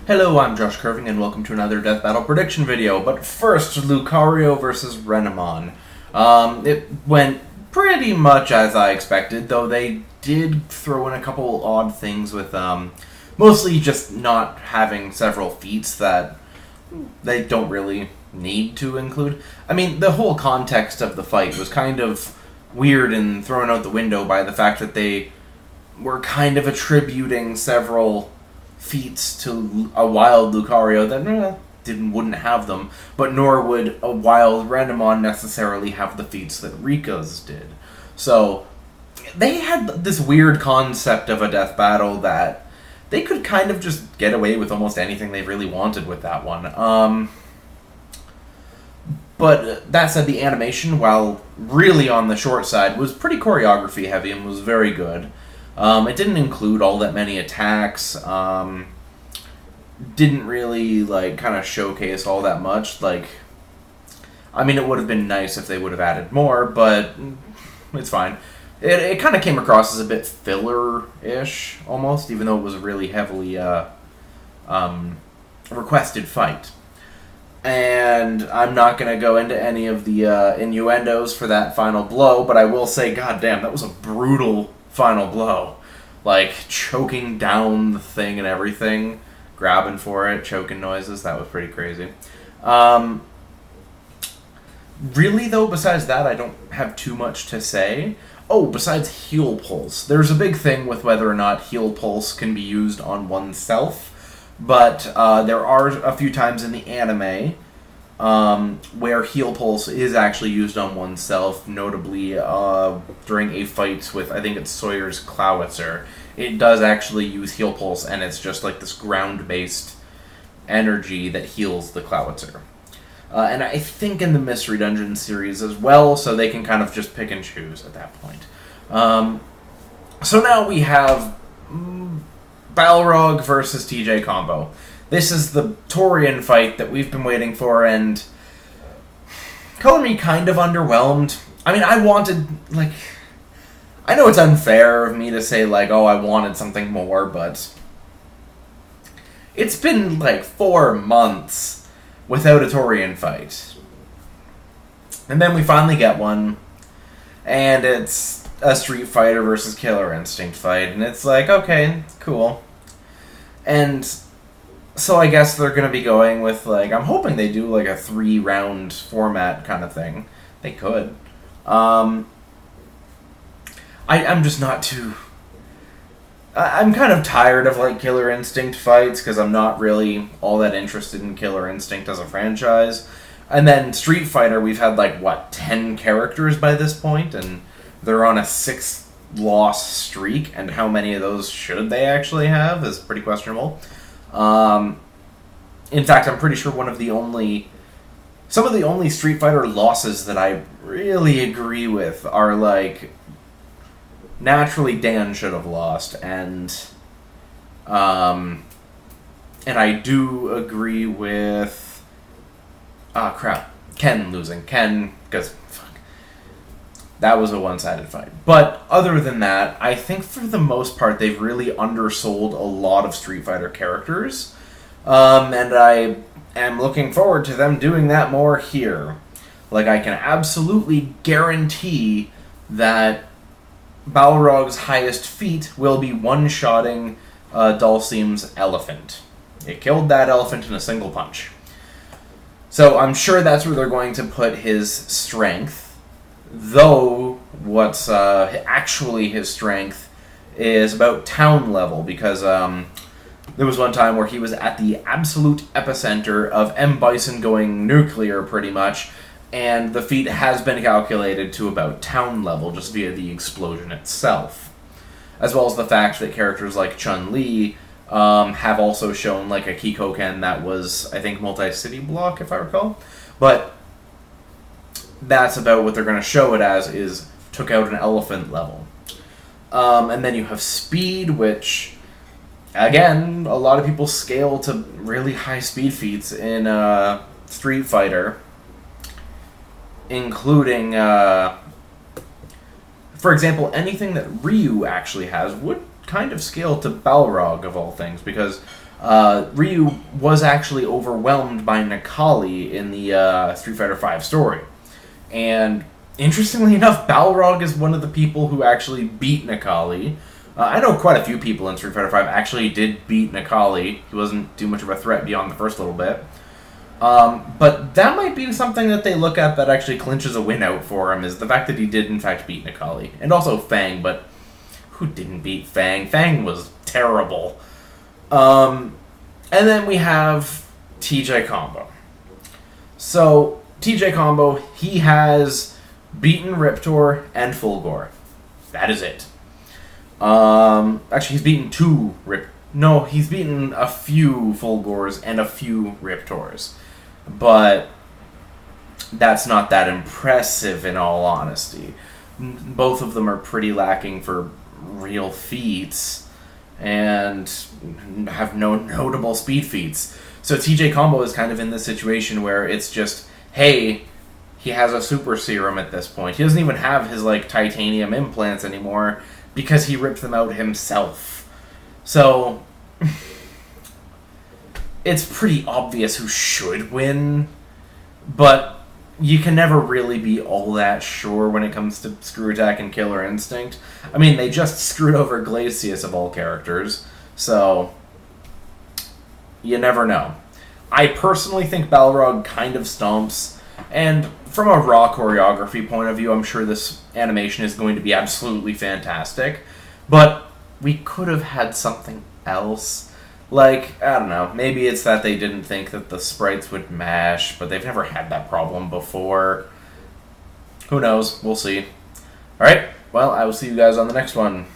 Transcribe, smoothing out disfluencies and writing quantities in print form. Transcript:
Hello, I'm Josh Curving, and welcome to another Death Battle prediction video. But first, Lucario versus Renamon. It went pretty much as I expected, though they did throw in a couple odd things with, mostly just not having several feats that they don't really need to include. I mean, the whole context of the fight was kind of weird and thrown out the window by the fact that they were kind of attributing several feats to a wild Lucario that wouldn't have them, but nor would a wild Renamon necessarily have the feats that Rika's did. So they had this weird concept of a death battle that they could kind of just get away with almost anything they really wanted with that one. But that said, the animation, while really on the short side, was pretty choreography heavy and was very good. It didn't include all that many attacks, didn't really, kind of showcase all that much. I mean, it would have been nice if they would have added more, but it's fine. It kind of came across as a bit filler-ish, almost, even though it was a really heavily, requested fight. And I'm not going to go into any of the, innuendos for that final blow, but I will say, goddamn, that was a brutal final blow. Choking down the thing and everything, grabbing for it, choking noises, that was pretty crazy. Really, though, besides that, I don't have too much to say. Oh, besides heal pulse. There's a big thing with whether or not heal pulse can be used on oneself, but there are a few times in the anime where heal pulse is actually used on oneself, notably during a fight with, I think it's Sawyer's Clawitzer. It does actually use heal pulse, and it's just like this ground-based energy that heals the Clawitzer. And I think in the Mystery Dungeon series as well, so they can kind of just pick and choose at that point. So now we have Balrog versus TJ combo. This is the Torrian fight that we've been waiting for, and color me kind of underwhelmed. I mean, I wanted, I know it's unfair of me to say, oh, I wanted something more, but it's been, 4 months without a Torrian fight. And then we finally get one, and it's a Street Fighter versus Killer Instinct fight, and it's okay, cool. And so I guess they're going to be going with, I'm hoping they do, a 3-round format kind of thing. They could. I'm just not too... I'm kind of tired of, Killer Instinct fights, because I'm not really all that interested in Killer Instinct as a franchise. And then Street Fighter, we've had, 10 characters by this point, and they're on a 6-loss streak, and how many of those should they actually have is pretty questionable. In fact, I'm pretty sure some of the only Street Fighter losses that I really agree with are, naturally Dan should have lost, and I do agree with, Ken losing. Because, that was a one-sided fight. But other than that, I think for the most part they've really undersold a lot of Street Fighter characters. And I am looking forward to them doing that more here. I can absolutely guarantee that Balrog's highest feat will be one-shotting Dhalsim's elephant. It killed that elephant in a single punch. So I'm sure that's where they're going to put his strength. Though, what's actually his strength is about town level, because there was one time where he was at the absolute epicenter of Bison going nuclear, pretty much, and the feat has been calculated to about town level, just via the explosion itself. As well as the fact that characters like Chun-Li have also shown, a Kikoken that was, I think, multi-city block, if I recall. But that's about what they're going to show it as, is took out an elephant level. And then you have speed, which, again, a lot of people scale to really high speed feats in Street Fighter, including, for example, anything that Ryu actually has would kind of scale to Balrog, of all things, because Ryu was actually overwhelmed by Necalli in the Street Fighter V story. And interestingly enough, Balrog is one of the people who actually beat Necalli. I know quite a few people in Street Fighter V actually did beat Necalli. He wasn't too much of a threat beyond the first little bit. But that might be something that they look at that actually clinches a win out for him, is the fact that he did in fact beat Necalli. And also Fang, but who didn't beat Fang? Fang was terrible. And then we have TJ Combo. So, TJ Combo, he has beaten Riptor and Fulgore. That is it. Actually, he's beaten he's beaten a few Fulgores and a few Riptors. But that's not that impressive in all honesty. Both of them are pretty lacking for real feats and have no notable speed feats. So TJ Combo is kind of in this situation where it's just, hey, he has a super serum at this point. He doesn't even have his titanium implants anymore because he ripped them out himself. So it's pretty obvious who should win, but you can never really be all that sure when it comes to Screw Attack and Killer Instinct. I mean, they just screwed over Glacius of all characters, so you never know. I personally think Balrog kind of stomps, and from a raw choreography point of view, I'm sure this animation is going to be absolutely fantastic, but we could have had something else. I don't know, maybe it's that they didn't think that the sprites would mash, but they've never had that problem before. Who knows? We'll see. Alright, well, I will see you guys on the next one.